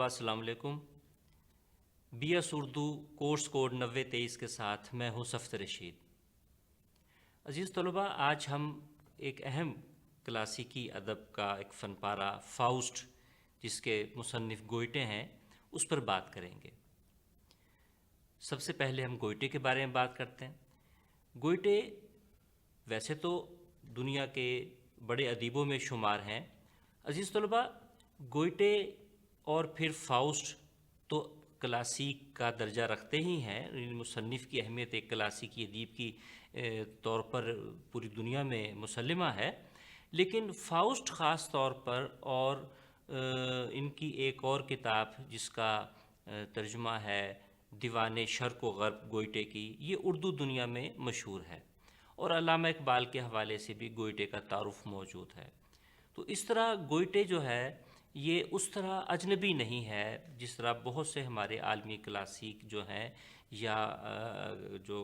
طلباء السلام علیکم۔ B S Urdu course code 9023 کے ساتھ میں ہوں صفت رشید۔ عزیز طلباء، آج ہم ایک اہم کلاسیکی ادب کا ایک فن پارہ فاؤسٹ، جس کے مصنف گوئٹے ہیں، اس پر بات کریں گے۔ سب سے پہلے ہم گوئٹے کے بارے میں بات کرتے ہیں۔ گوئٹے ویسے تو دنیا کے بڑے ادیبوں میں شمار ہیں۔ عزیز طلباء، گوئٹے اور پھر فاؤسٹ تو کلاسیک کا درجہ رکھتے ہی ہیں۔ مصنف کی اہمیت ایک کلاسیکی ادیب کی طور پر پوری دنیا میں مسلمہ ہے، لیکن فاؤسٹ خاص طور پر، اور ان کی ایک اور کتاب جس کا ترجمہ ہے دیوان شرق و غرب گوئٹے کی، یہ اردو دنیا میں مشہور ہے، اور علامہ اقبال کے حوالے سے بھی گوئٹے کا تعارف موجود ہے۔ تو اس طرح گوئٹے جو ہے یہ اس طرح اجنبی نہیں ہے جس طرح بہت سے ہمارے عالمی کلاسیک جو ہیں، یا جو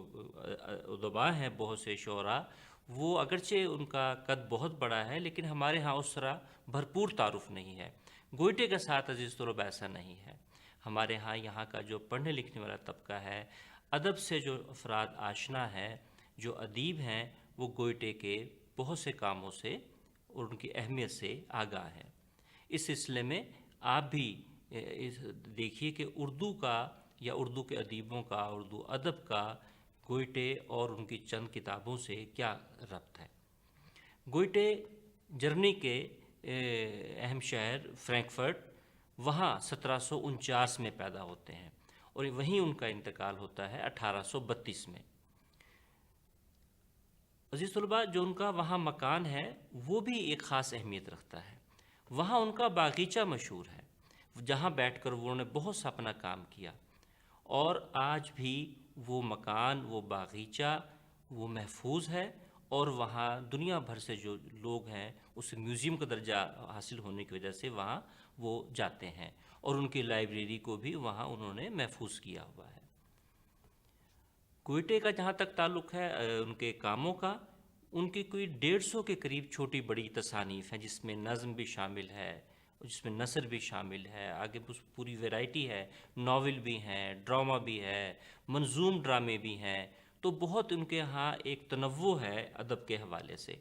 ادباء ہیں، بہت سے شعراء، وہ اگرچہ ان کا قد بہت بڑا ہے، لیکن ہمارے ہاں اس طرح بھرپور تعارف نہیں ہے۔ گوئٹے کے ساتھ عزیز طلباء ایسا نہیں ہے۔ ہمارے ہاں یہاں کا جو پڑھنے لکھنے والا طبقہ ہے، ادب سے جو افراد آشنا ہے، جو ادیب ہیں، وہ گوئٹے کے بہت سے کاموں سے اور ان کی اہمیت سے آگاہ ہیں۔ اس سلسلے میں آپ بھی دیکھیے کہ اردو کا یا اردو کے ادیبوں کا، اردو ادب کا گوئٹے اور ان کی چند کتابوں سے کیا ربط ہے۔ گوئٹے جرمنی کے اہم شہر فرینکفرٹ، وہاں 1749 میں پیدا ہوتے ہیں، اور وہیں ان کا انتقال ہوتا ہے 1832 میں۔ عزیز طلباء، جو ان کا وہاں مکان ہے وہ بھی ایک خاص اہمیت رکھتا ہے۔ وہاں ان کا باغیچہ مشہور ہے، جہاں بیٹھ کر انہوں نے بہت سا اپنا کام کیا، اور آج بھی وہ مکان، وہ باغیچہ، وہ محفوظ ہے، اور وہاں دنیا بھر سے جو لوگ ہیں، اس میوزیم کا درجہ حاصل ہونے کی وجہ سے وہاں وہ جاتے ہیں، اور ان کی لائبریری کو بھی وہاں انہوں نے محفوظ کیا ہوا ہے۔ گوئٹے کا جہاں تک تعلق ہے ان کے کاموں کا، ان کی کوئی 150 کے قریب چھوٹی بڑی تصانیف ہیں، جس میں نظم بھی شامل ہے، جس میں نثر بھی شامل ہے، آگے پوری ویرائٹی ہے، ناول بھی ہیں، ڈرامہ بھی ہے، منظوم ڈرامے بھی ہیں، تو بہت ان کے ہاں ایک تنوع ہے ادب کے حوالے سے۔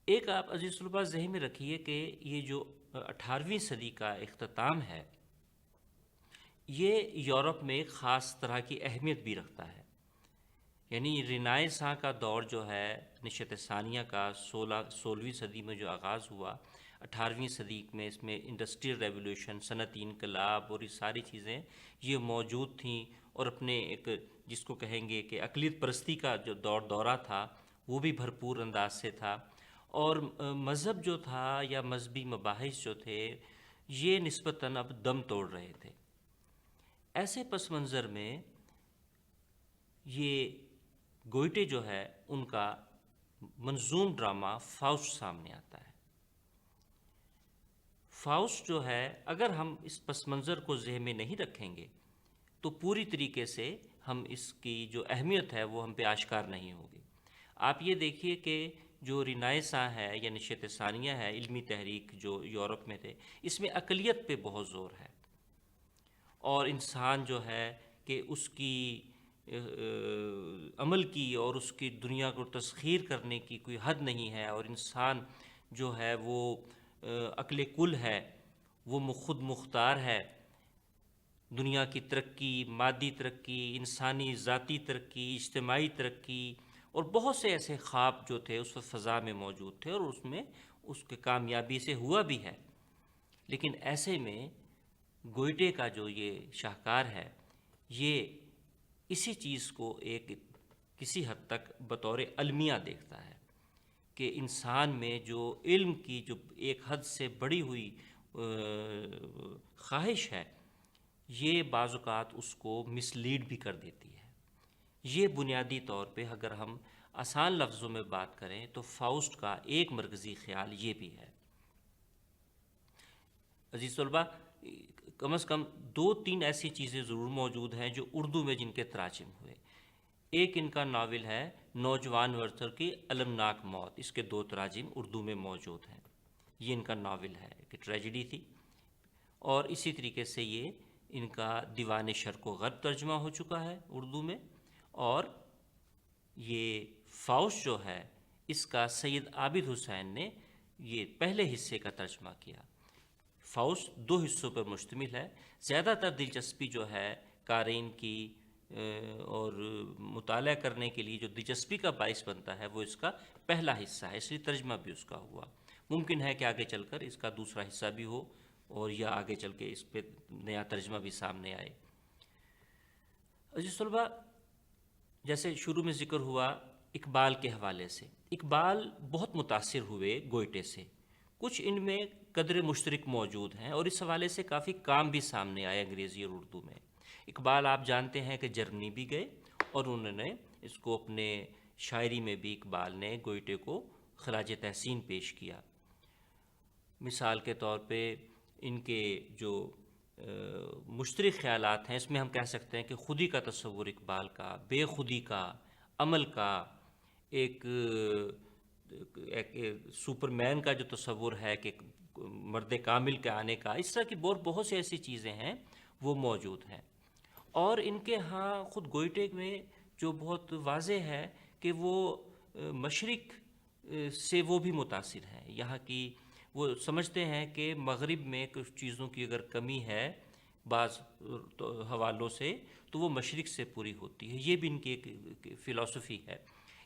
ایک آپ عزیز طلباء ذہن میں رکھیے کہ یہ جو 18ویں صدی کا اختتام ہے، یہ یورپ میں ایک خاص طرح کی اہمیت بھی رکھتا ہے۔ یعنی رینائساں کا دور جو ہے، نشأت ثانیہ کا 16ویں صدی میں جو آغاز ہوا، 18ویں صدی میں اس میں انڈسٹریل ریولوشن، صنعتی انقلاب اور یہ ساری چیزیں یہ موجود تھیں، اور اپنے ایک جس کو کہیں گے کہ اقلیت پرستی کا جو دورہ تھا، وہ بھی بھرپور انداز سے تھا، اور مذہب جو تھا یا مذہبی مباحث جو تھے، یہ نسبتاً اب دم توڑ رہے تھے۔ ایسے پس منظر میں یہ گوئٹے جو ہے، ان کا منظوم ڈرامہ فاؤسٹ سامنے آتا ہے۔ فاؤسٹ جو ہے، اگر ہم اس پس منظر کو ذہن میں نہیں رکھیں گے تو پوری طریقے سے ہم اس کی جو اہمیت ہے وہ ہم پہ آشکار نہیں ہوگی۔ آپ یہ دیکھیے کہ جو رینائساں ہے یا نشأت ثانیہ ہے، علمی تحریک جو یورپ میں تھے، اس میں اقلیت پہ بہت زور ہے، اور انسان جو ہے کہ اس کی عمل کی اور اس کی دنیا کو تسخیر کرنے کی کوئی حد نہیں ہے، اور انسان جو ہے وہ عقل کل ہے، وہ خود مختار ہے۔ دنیا کی ترقی، مادی ترقی، انسانی ذاتی ترقی، اجتماعی ترقی، اور بہت سے ایسے خواب جو تھے اس وقت فضا میں موجود تھے، اور اس میں اس کے کامیابی سے ہوا بھی ہے۔ لیکن ایسے میں گوئٹے کا جو یہ شاہکار ہے، یہ اسی چیز کو ایک کسی حد تک بطور المیہ دیکھتا ہے کہ انسان میں جو علم کی جو ایک حد سے بڑی ہوئی خواہش ہے، یہ بعض اوقات اس کو مس لیڈ بھی کر دیتی ہے۔ یہ بنیادی طور پہ اگر ہم آسان لفظوں میں بات کریں تو فاؤسٹ کا ایک مرکزی خیال یہ بھی ہے۔ عزیز طلباء، کم از کم 2-3 ایسی چیزیں ضرور موجود ہیں جو اردو میں جن کے تراجم ہوئے۔ ایک ان کا ناول ہے نوجوان ورثر کی المناک موت، اس کے 2 تراجم اردو میں موجود ہیں۔ یہ ان کا ناول ہے، ایک ٹریجڈی تھی، اور اسی طریقے سے یہ ان کا دیوان شرق و غرب ترجمہ ہو چکا ہے اردو میں، اور یہ فاؤسٹ جو ہے اس کا سید عابد حسین نے یہ پہلے حصے کا ترجمہ کیا۔ فاؤسٹ 2 حصوں پر مشتمل ہے۔ زیادہ تر دلچسپی جو ہے قارئین کی اور مطالعہ کرنے کے لیے جو دلچسپی کا باعث بنتا ہے وہ اس کا پہلا حصہ ہے، اس لیے ترجمہ بھی اس کا ہوا۔ ممکن ہے کہ آگے چل کر اس کا دوسرا حصہ بھی ہو، اور یا آگے چل کے اس پہ نیا ترجمہ بھی سامنے آئے۔ عزیز طلباء، جیسے شروع میں ذکر ہوا اقبال کے حوالے سے، اقبال بہت متاثر ہوئے گوئٹے سے، کچھ ان میں قدر مشترک موجود ہیں، اور اس حوالے سے کافی کام بھی سامنے آئے انگریزی اور اردو میں۔ اقبال آپ جانتے ہیں کہ جرمنی بھی گئے، اور انہوں نے اس کو اپنے شاعری میں بھی اقبال نے گوئٹے کو خراج تحسین پیش کیا۔ مثال کے طور پہ ان کے جو مشترک خیالات ہیں، اس میں ہم کہہ سکتے ہیں کہ خودی کا تصور اقبال کا، بے خودی کا، عمل کا، ایک سپر مین کا جو تصور ہے کہ مرد کامل کے آنے کا، اس طرح کی بہت سی ایسی چیزیں ہیں وہ موجود ہیں۔ اور ان کے ہاں خود گوئٹے میں جو بہت واضح ہے کہ وہ مشرق سے وہ بھی متاثر ہیں، یہاں کی وہ سمجھتے ہیں کہ مغرب میں کچھ چیزوں کی اگر کمی ہے بعض حوالوں سے تو وہ مشرق سے پوری ہوتی ہے، یہ بھی ان کی ایک فلسفی ہے،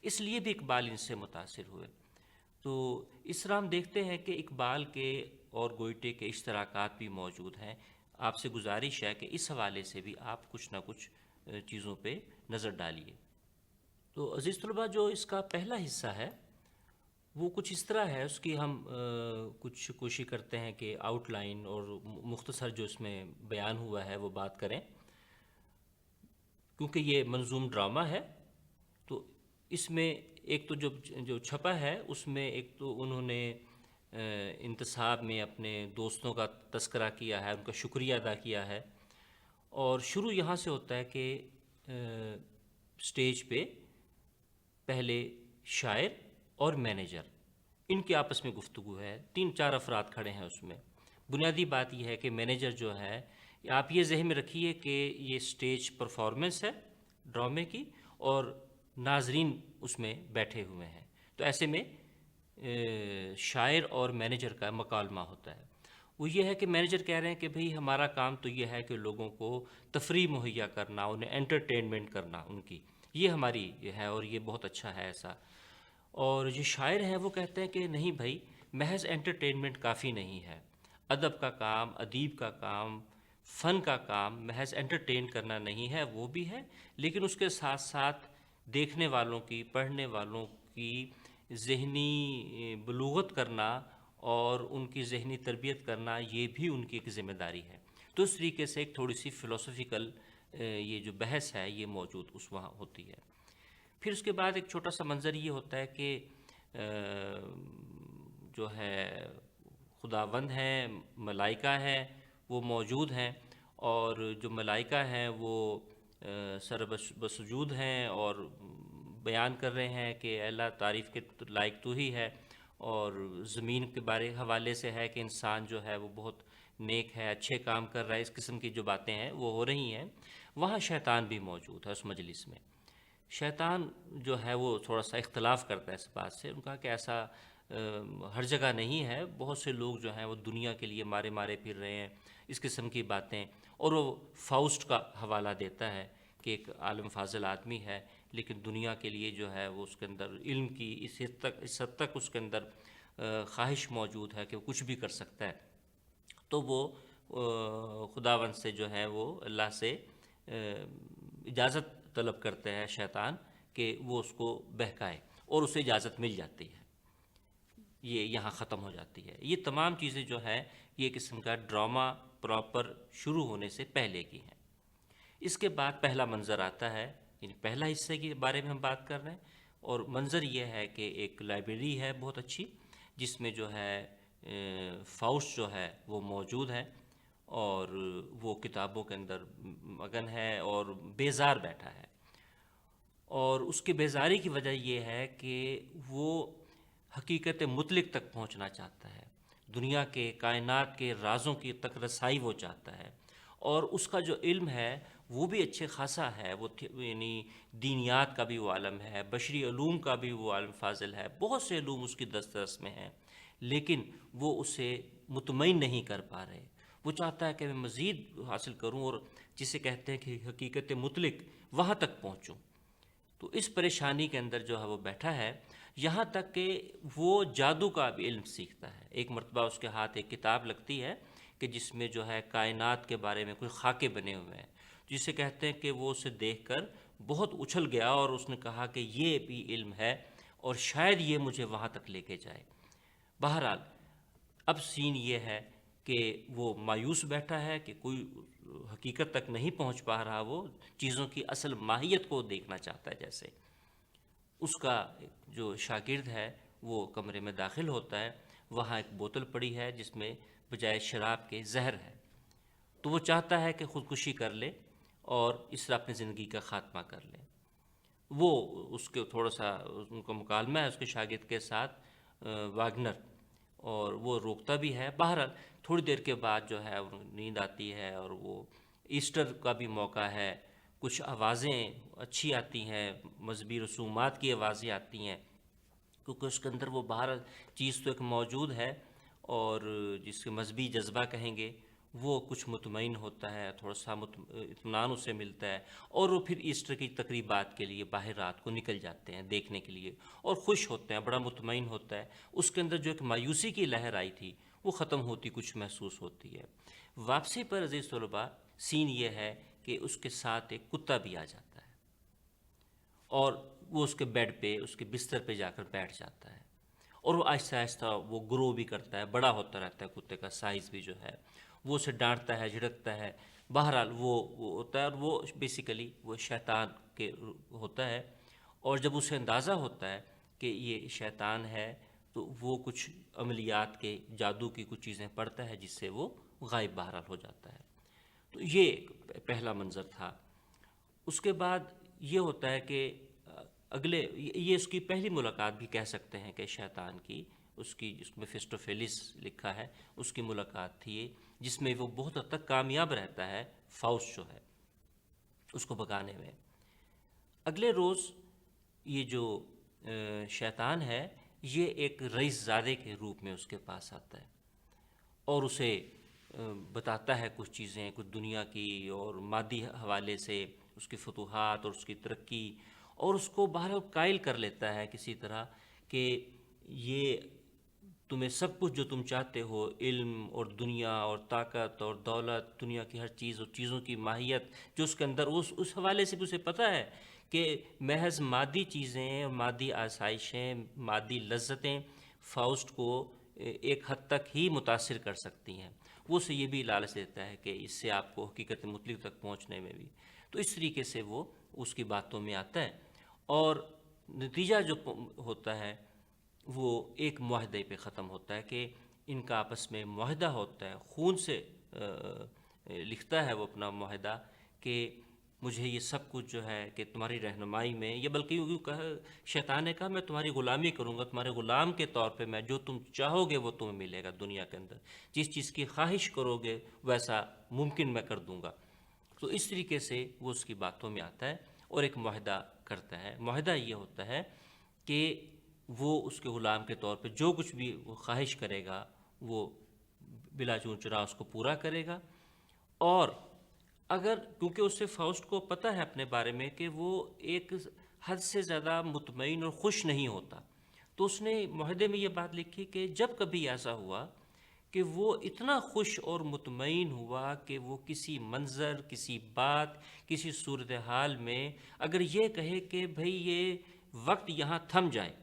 اس لیے بھی اقبال ان سے متاثر ہوئے۔ تو اس طرح ہم دیکھتے ہیں کہ اقبال کے اور گوئٹے کے اشتراکات بھی موجود ہیں۔ آپ سے گزارش ہے کہ اس حوالے سے بھی آپ کچھ نہ کچھ چیزوں پہ نظر ڈالیے۔ تو عزیز طلباء، جو اس کا پہلا حصہ ہے وہ کچھ اس طرح ہے، اس کی ہم کچھ کوشش کرتے ہیں کہ آؤٹ لائن اور مختصر جو اس میں بیان ہوا ہے وہ بات کریں، کیونکہ یہ منظوم ڈرامہ ہے۔ تو اس میں ایک تو جو چھپا ہے اس میں ایک تو انہوں نے انتصاب میں اپنے دوستوں کا تذکرہ کیا ہے، ان کا شکریہ ادا کیا ہے، اور شروع یہاں سے ہوتا ہے کہ سٹیج پہ پہلے شاعر اور مینیجر، ان کے آپس میں گفتگو ہے، 3-4 افراد کھڑے ہیں اس میں۔ بنیادی بات یہ ہے کہ مینیجر جو ہے، آپ یہ ذہن میں رکھیے کہ یہ سٹیج پرفارمنس ہے ڈرامے کی، اور ناظرین اس میں بیٹھے ہوئے ہیں، تو ایسے میں شاعر اور مینیجر کا مکالمہ ہوتا ہے۔ وہ یہ ہے کہ مینیجر کہہ رہے ہیں کہ بھئی ہمارا کام تو یہ ہے کہ لوگوں کو تفریح مہیا کرنا، انہیں انٹرٹینمنٹ کرنا ان کی، یہ ہماری یہ ہے، اور یہ بہت اچھا ہے ایسا۔ اور جو شاعر ہیں وہ کہتے ہیں کہ نہیں بھائی، محض انٹرٹینمنٹ کافی نہیں ہے، ادب کا کام، ادیب کا کام، فن کا کام محض انٹرٹین کرنا نہیں ہے، وہ بھی ہے، لیکن اس کے ساتھ ساتھ دیکھنے والوں کی، پڑھنے والوں کی ذہنی بلوغت کرنا اور ان کی ذہنی تربیت کرنا، یہ بھی ان کی ایک ذمہ داری ہے۔ تو اس طریقے سے ایک تھوڑی سی فلسفیکل یہ جو بحث ہے یہ موجود اس وہاں ہوتی ہے۔ پھر اس کے بعد ایک چھوٹا سا منظر یہ ہوتا ہے کہ جو ہے خداوند ہیں، ملائکہ ہیں، وہ موجود ہیں، اور جو ملائکہ ہیں وہ سر بسجود ہیں اور بیان کر رہے ہیں کہ اے اللہ تعریف کے لائق تو ہی ہے، اور زمین کے حوالے سے ہے کہ انسان جو ہے وہ بہت نیک ہے، اچھے کام کر رہا ہے، اس قسم کی جو باتیں ہیں وہ ہو رہی ہیں۔ وہاں شیطان بھی موجود ہے اس مجلس میں۔ شیطان جو ہے وہ تھوڑا سا اختلاف کرتا ہے اس بات سے، ان کا کہ ایسا ہر جگہ نہیں ہے، بہت سے لوگ جو ہیں وہ دنیا کے لیے مارے مارے پھر رہے ہیں، اس قسم کی باتیں، اور وہ فاؤسٹ کا حوالہ دیتا ہے کہ ایک عالم فاضل آدمی ہے، لیکن دنیا کے لیے جو ہے وہ اس کے اندر علم کی اس حد تک اس کے اندر خواہش موجود ہے کہ وہ کچھ بھی کر سکتا ہے۔ تو وہ خداوند سے جو ہے وہ اللہ سے اجازت طلب کرتے ہیں شیطان کہ وہ اس کو بہکائے، اور اسے اجازت مل جاتی ہے، یہ یہاں ختم ہو جاتی ہے۔ یہ تمام چیزیں جو ہے یہ قسم کا ڈرامہ پراپر شروع ہونے سے پہلے کی ہیں۔ اس کے بعد پہلا منظر آتا ہے، یعنی پہلا حصے کے بارے میں ہم بات کر رہے ہیں، اور منظر یہ ہے کہ ایک لائبریری ہے بہت اچھی، جس میں جو ہے فاؤسٹ جو ہے وہ موجود ہے، اور وہ کتابوں کے اندر مگن ہے اور بیزار بیٹھا ہے، اور اس کی بیزاری کی وجہ یہ ہے کہ وہ حقیقت مطلق تک پہنچنا چاہتا ہے۔ دنیا کے کائنات کے رازوں کی تک رسائی وہ چاہتا ہے، اور اس کا جو علم ہے وہ بھی اچھے خاصا ہے، وہ یعنی دینیات کا بھی وہ عالم ہے، بشری علوم کا بھی وہ عالم فاضل ہے، بہت سے علوم اس کی دسترس میں ہیں، لیکن وہ اسے مطمئن نہیں کر پا رہے۔ وہ چاہتا ہے کہ میں مزید حاصل کروں، اور جسے کہتے ہیں کہ حقیقت مطلق، وہاں تک پہنچوں۔ تو اس پریشانی کے اندر جو ہے وہ بیٹھا ہے، یہاں تک کہ وہ جادو کا بھی علم سیکھتا ہے۔ ایک مرتبہ اس کے ہاتھ ایک کتاب لگتی ہے کہ جس میں جو ہے کائنات کے بارے میں کوئی خاکے بنے ہوئے ہیں، جسے کہتے ہیں کہ وہ اسے دیکھ کر بہت اچھل گیا، اور اس نے کہا کہ یہ بھی علم ہے اور شاید یہ مجھے وہاں تک لے کے جائے۔ بہرحال اب سین یہ ہے کہ وہ مایوس بیٹھا ہے کہ کوئی حقیقت تک نہیں پہنچ پا رہا، وہ چیزوں کی اصل ماہیت کو دیکھنا چاہتا ہے۔ جیسے اس کا جو شاگرد ہے وہ کمرے میں داخل ہوتا ہے، وہاں ایک بوتل پڑی ہے جس میں بجائے شراب کے زہر ہے، تو وہ چاہتا ہے کہ خودکشی کر لے اور اس طرح اپنی زندگی کا خاتمہ کر لے۔ وہ اس کے تھوڑا سا ان کا مکالمہ ہے اس کے شاگرد کے ساتھ، واگنر، اور وہ روکتا بھی ہے۔ بہرحال تھوڑی دیر کے بعد جو ہے نیند آتی ہے، اور وہ ایسٹر کا بھی موقع ہے، کچھ آوازیں اچھی آتی ہیں، مذہبی رسومات کی آوازیں آتی ہیں، کیونکہ اس کے اندر وہ بہرحال چیز تو ایک موجود ہے، اور جس کے مذہبی جذبہ کہیں گے، وہ کچھ مطمئن ہوتا ہے، تھوڑا سا اطمینان اسے ملتا ہے، اور وہ پھر ایسٹر کی تقریبات کے لیے باہر رات کو نکل جاتے ہیں دیکھنے کے لیے، اور خوش ہوتے ہیں، بڑا مطمئن ہوتا ہے۔ اس کے اندر جو ایک مایوسی کی لہر آئی تھی وہ ختم ہوتی کچھ محسوس ہوتی ہے۔ واپسی پر عزیز طلباء سین یہ ہے کہ اس کے ساتھ ایک کتا بھی آ جاتا ہے، اور وہ اس کے بیڈ پہ، اس کے بستر پہ جا کر بیٹھ جاتا ہے، اور وہ آہستہ آہستہ وہ گرو بھی کرتا ہے، بڑا ہوتا رہتا ہے، کتے کا سائز بھی جو ہے، وہ اسے ڈانٹتا ہے، جھڑکتا ہے۔ بہرحال وہ ہوتا ہے، اور وہ بیسیکلی وہ شیطان کے ہوتا ہے، اور جب اسے اندازہ ہوتا ہے کہ یہ شیطان ہے تو وہ کچھ عملیات کے جادو کی کچھ چیزیں پڑھتا ہے، جس سے وہ غائب بہرحال ہو جاتا ہے۔ تو یہ پہلا منظر تھا۔ اس کے بعد یہ ہوتا ہے کہ اگلے یہ اس کی پہلی ملاقات بھی کہہ سکتے ہیں کہ شیطان کی، اس کی جس میں فیسٹوفیلس لکھا ہے، اس کی ملاقات تھی، جس میں وہ بہت حد تک کامیاب رہتا ہے، فاؤسٹ جو ہے اس کو بھگانے میں۔ اگلے روز یہ جو شیطان ہے یہ ایک رئیس زادے کے روپ میں اس کے پاس آتا ہے، اور اسے بتاتا ہے کچھ چیزیں، کچھ دنیا کی اور مادی حوالے سے اس کی فتوحات اور اس کی ترقی، اور اس کو بہرحال قائل کر لیتا ہے کسی طرح کہ یہ تمہیں سب کچھ جو تم چاہتے ہو، علم اور دنیا اور طاقت اور دولت، دنیا کی ہر چیز اور چیزوں کی ماہیت جو اس کے اندر، اس حوالے سے بھی اسے پتہ ہے کہ محض مادی چیزیں، مادی آسائشیں، مادی لذتیں فاؤسٹ کو ایک حد تک ہی متاثر کر سکتی ہیں۔ وہ اسے یہ بھی لالچ دیتا ہے کہ اس سے آپ کو حقیقت مطلق تک پہنچنے میں بھی، تو اس طریقے سے وہ اس کی باتوں میں آتا ہے، اور نتیجہ جو ہوتا ہے وہ ایک معاہدے پہ ختم ہوتا ہے کہ ان کا آپس میں معاہدہ ہوتا ہے، خون سے لکھتا ہے وہ اپنا معاہدہ کہ مجھے یہ سب کچھ جو ہے کہ تمہاری رہنمائی میں، یہ بلکہ یوں کہا شیطان نے کہا میں تمہاری غلامی کروں گا، تمہارے غلام کے طور پہ میں جو تم چاہو گے وہ تمہیں ملے گا دنیا کے اندر، جس چیز کی خواہش کرو گے ویسا ممکن میں کر دوں گا۔ تو اس طریقے سے وہ اس کی باتوں میں آتا ہے اور ایک معاہدہ کرتا ہے۔ معاہدہ یہ ہوتا ہے کہ وہ اس کے غلام کے طور پہ جو کچھ بھی وہ خواہش کرے گا وہ بلا چون چرا اس کو پورا کرے گا، اور اگر کیونکہ اس سے فاؤسٹ کو پتہ ہے اپنے بارے میں کہ وہ ایک حد سے زیادہ مطمئن اور خوش نہیں ہوتا، تو اس نے معاہدے میں یہ بات لکھی کہ جب کبھی ایسا ہوا کہ وہ اتنا خوش اور مطمئن ہوا کہ وہ کسی منظر، کسی بات، کسی صورتحال میں اگر یہ کہے کہ بھئی یہ وقت یہاں تھم جائے،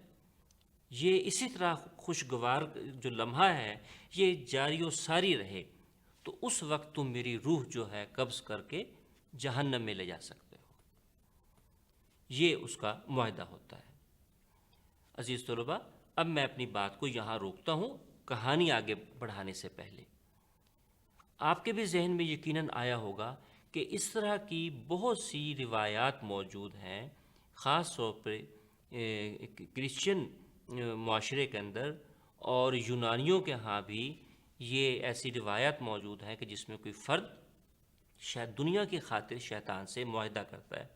یہ اسی طرح خوشگوار جو لمحہ ہے یہ جاری و ساری رہے، تو اس وقت تم میری روح جو ہے قبض کر کے جہنم میں لے جا سکتے ہو۔ یہ اس کا معاہدہ ہوتا ہے۔ عزیز طلباء، اب میں اپنی بات کو یہاں روکتا ہوں، کہانی آگے بڑھانے سے پہلے آپ کے بھی ذہن میں یقیناً آیا ہوگا کہ اس طرح کی بہت سی روایات موجود ہیں، خاص طور پہ کرسچن معاشرے کے اندر، اور یونانیوں کے ہاں بھی یہ ایسی روایت موجود ہے کہ جس میں کوئی فرد شاید دنیا کی خاطر شیطان سے معاہدہ کرتا ہے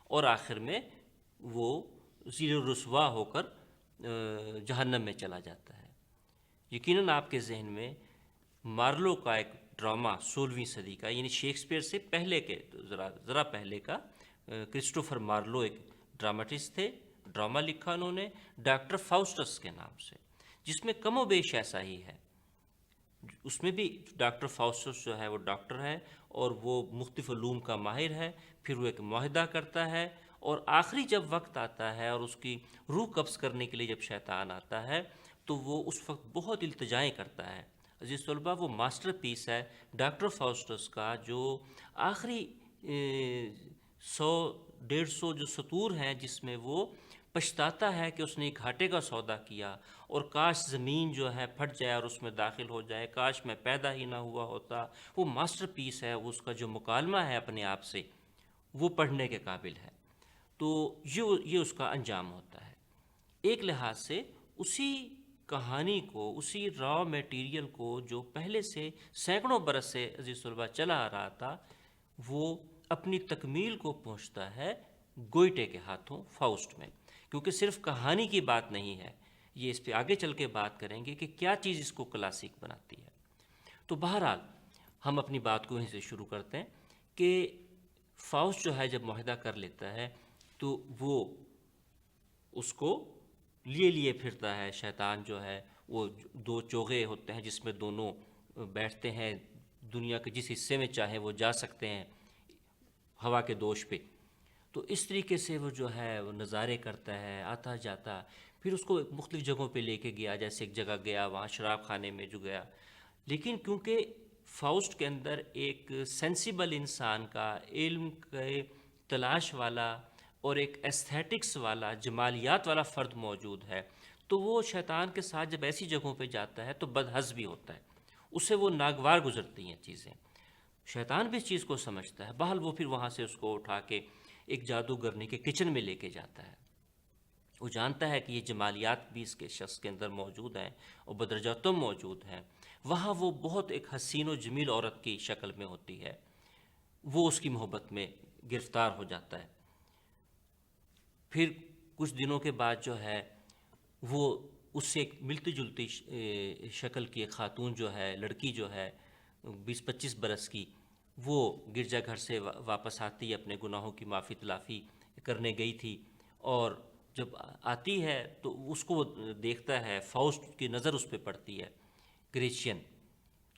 اور آخر میں وہ زیر و رسوا ہو کر جہنم میں چلا جاتا ہے۔ یقیناً آپ کے ذہن میں مارلو کا ایک ڈرامہ 16ویں صدی کا، یعنی شیکسپیئر سے پہلے کے ذرا پہلے کا، کرسٹوفر مارلو ایک ڈراماٹسٹ تھے، ڈرامہ لکھا انہوں نے ڈاکٹر فاؤسٹس کے نام سے، جس میں کم و بیش ایسا ہی ہے۔ اس میں بھی ڈاکٹر فاؤسٹس جو ہے وہ ڈاکٹر ہے اور وہ مختلف علوم کا ماہر ہے، پھر وہ ایک معاہدہ کرتا ہے اور آخری جب وقت آتا ہے اور اس کی روح قبض کرنے کے لیے جب شیطان آتا ہے تو وہ اس وقت بہت التجائیں کرتا ہے۔ عزیز طلباء، وہ ماسٹر پیس ہے ڈاکٹر فاؤسٹس کا، جو آخری 100-150 جو سطور ہیں جس میں وہ پچھتاتا ہے کہ اس نے ایک گھاٹے کا سودا کیا اور کاش زمین جو ہے پھٹ جائے اور اس میں داخل ہو جائے، کاش میں پیدا ہی نہ ہوا ہوتا۔ وہ ماسٹر پیس ہے، اس کا جو مکالمہ ہے اپنے آپ سے وہ پڑھنے کے قابل ہے۔ تو یہ اس کا انجام ہوتا ہے۔ ایک لحاظ سے اسی کہانی کو، اسی را میٹیریل کو جو پہلے سے سینکڑوں برس سے عزیز طلباء چلا آ رہا تھا، وہ اپنی تکمیل کو پہنچتا ہے گوئٹے کے ہاتھوں فاؤسٹ میں، کیونکہ صرف کہانی کی بات نہیں ہے، یہ اس پہ آگے چل کے بات کریں گے کہ کیا چیز اس کو کلاسک بناتی ہے۔ تو بہرحال ہم اپنی بات کو وہیں سے شروع کرتے ہیں کہ فاؤسٹ جو ہے جب معاہدہ کر لیتا ہے تو وہ اس کو لیے پھرتا ہے۔ شیطان جو ہے وہ 2 چوغے ہوتے ہیں جس میں دونوں بیٹھتے ہیں، دنیا کے جس حصے میں چاہے وہ جا سکتے ہیں ہوا کے دوش پہ۔ تو اس طریقے سے وہ جو ہے وہ نظارے کرتا ہے، آتا جاتا، پھر اس کو مختلف جگہوں پہ لے کے گیا، جیسے ایک جگہ گیا وہاں شراب خانے میں جو گیا، لیکن کیونکہ فاؤسٹ کے اندر ایک سینسیبل انسان کا، علم کے تلاش والا اور ایک ایستھیٹکس والا، جمالیات والا فرد موجود ہے، تو وہ شیطان کے ساتھ جب ایسی جگہوں پہ جاتا ہے تو بدحض بھی ہوتا ہے، اسے وہ ناگوار گزرتی ہیں چیزیں۔ شیطان بھی اس چیز کو سمجھتا ہے، بہرحال وہ پھر وہاں سے اس کو اٹھا کے ایک جادوگرنی کے کچن میں لے کے جاتا ہے۔ وہ جانتا ہے کہ یہ جمالیات بھی اس کے شخص کے اندر موجود ہیں اور بدرجاتم موجود ہیں۔ وہاں وہ بہت ایک حسین و جمیل عورت کی شکل میں ہوتی ہے، وہ اس کی محبت میں گرفتار ہو جاتا ہے۔ پھر کچھ دنوں کے بعد جو ہے وہ اس سے ایک ملتی جلتی شکل کی ایک خاتون جو ہے، لڑکی جو ہے 20-25 برس کی، وہ گرجا گھر سے واپس آتی، اپنے گناہوں کی معافی تلافی کرنے گئی تھی، اور جب آتی ہے تو اس کو دیکھتا ہے، فاؤسٹ کی نظر اس پہ پڑتی ہے، گریشین،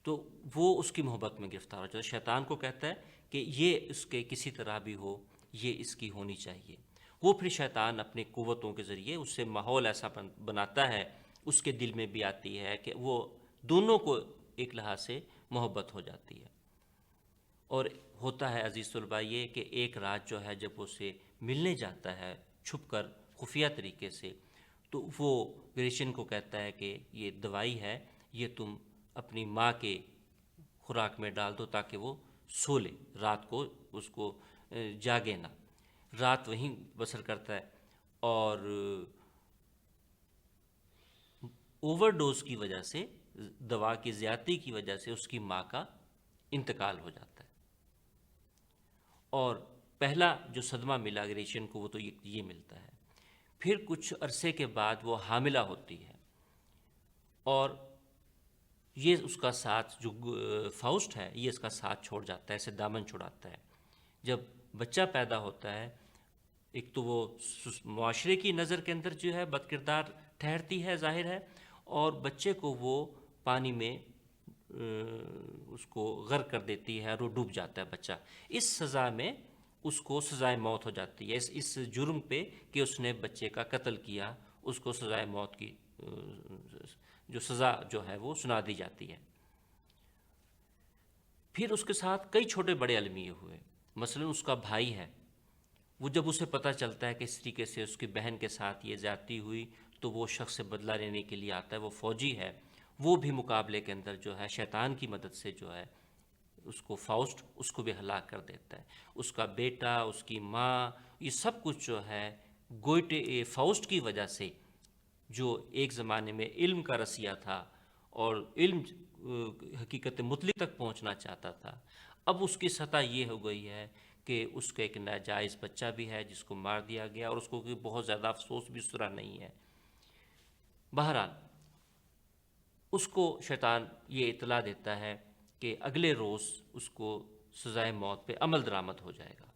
تو وہ اس کی محبت میں گرفتار ہو جاتا ہے۔ شیطان کو کہتا ہے کہ یہ اس کے کسی طرح بھی ہو، یہ اس کی ہونی چاہیے۔ وہ پھر شیطان اپنی قوتوں کے ذریعے اس سے ماحول ایسا بناتا ہے، اس کے دل میں بھی آتی ہے کہ وہ دونوں کو ایک لحاظ سے محبت ہو جاتی ہے۔ اور ہوتا ہے عزیز طلباء یہ کہ ایک رات جو ہے جب اسے ملنے جاتا ہے چھپ کر خفیہ طریقے سے، تو وہ گریشین کو کہتا ہے کہ یہ دوائی ہے، یہ تم اپنی ماں کے خوراک میں ڈال دو تاکہ وہ سو لے، رات کو اس کو جاگے نہ۔ رات وہیں بسر کرتا ہے اور اوور ڈوز کی وجہ سے، دوا کی زیادتی کی وجہ سے اس کی ماں کا انتقال ہو جاتا ہے۔ اور پہلا جو صدمہ ملا گریشین کو وہ تو یہ ملتا ہے۔ پھر کچھ عرصے کے بعد وہ حاملہ ہوتی ہے اور یہ اس کا ساتھ، جو فاؤسٹ ہے یہ اس کا ساتھ چھوڑ جاتا ہے، اسے دامن چھڑاتا ہے۔ جب بچہ پیدا ہوتا ہے، ایک تو وہ معاشرے کی نظر کے اندر جو ہے بد کردار ٹھہرتی ہے، ظاہر ہے، اور بچے کو وہ پانی میں اس کو غرق کر دیتی ہے اور وہ ڈوب جاتا ہے بچہ۔ اس سزا میں اس کو سزائے موت ہو جاتی ہے، اس جرم پہ کہ اس نے بچے کا قتل کیا، اس کو سزائے موت کی جو سزا جو ہے وہ سنا دی جاتی ہے۔ پھر اس کے ساتھ کئی چھوٹے بڑے المیے ہوئے، مثلا اس کا بھائی ہے، وہ جب اسے پتہ چلتا ہے کہ اس طریقے سے اس کی بہن کے ساتھ یہ زیادتی ہوئی تو وہ شخص سے بدلہ لینے کے لیے آتا ہے، وہ فوجی ہے، وہ بھی مقابلے کے اندر جو ہے شیطان کی مدد سے جو ہے اس کو فاؤسٹ اس کو بھی ہلاک کر دیتا ہے۔ اس کا بیٹا، اس کی ماں، یہ سب کچھ جو ہے گوئٹے فاؤسٹ کی وجہ سے جو ایک زمانے میں علم کا رسیا تھا اور علم حقیقت مطلق تک پہنچنا چاہتا تھا، اب اس کی سطح یہ ہو گئی ہے کہ اس کا ایک ناجائز بچہ بھی ہے جس کو مار دیا گیا، اور اس کو بہت زیادہ افسوس بھی اس طرح نہیں ہے۔ بہرحال اس کو شیطان یہ اطلاع دیتا ہے کہ اگلے روز اس کو سزائے موت پہ عمل درآمد ہو جائے گا۔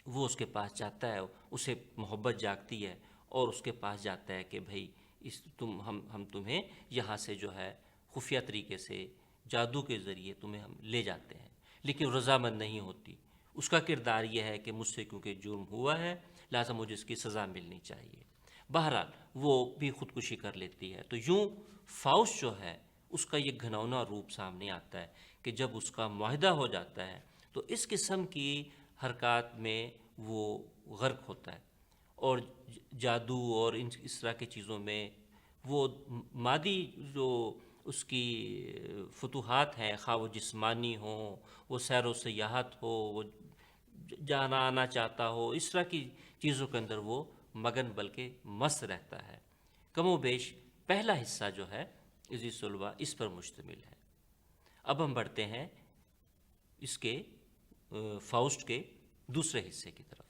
وہ اس کے پاس جاتا ہے، اسے محبت جاگتی ہے اور اس کے پاس جاتا ہے کہ بھائی ہم تمہیں یہاں سے جو ہے خفیہ طریقے سے جادو کے ذریعے تمہیں ہم لے جاتے ہیں، لیکن رضامند نہیں ہوتی۔ اس کا کردار یہ ہے کہ مجھ سے کیونکہ جرم ہوا ہے لہٰذا مجھے اس کی سزا ملنی چاہیے۔ بہرحال وہ بھی خودکشی کر لیتی ہے۔ تو یوں فاؤسٹ جو ہے اس کا یہ گھنونا روپ سامنے آتا ہے کہ جب اس کا معاہدہ ہو جاتا ہے تو اس قسم کی حرکات میں وہ غرق ہوتا ہے، اور جادو اور اس طرح کی چیزوں میں وہ مادی جو اس کی فتوحات ہیں، خواہ وہ جسمانی ہوں، وہ سیر و سیاحت ہو، وہ جانا آنا چاہتا ہو، اس طرح کی چیزوں کے اندر وہ مگن بلکہ مست رہتا ہے۔ کم و بیش پہلا حصہ جو ہے عزیز طلباء اس پر مشتمل ہے۔ اب ہم بڑھتے ہیں اس کے فاؤسٹ کے دوسرے حصے کی طرف۔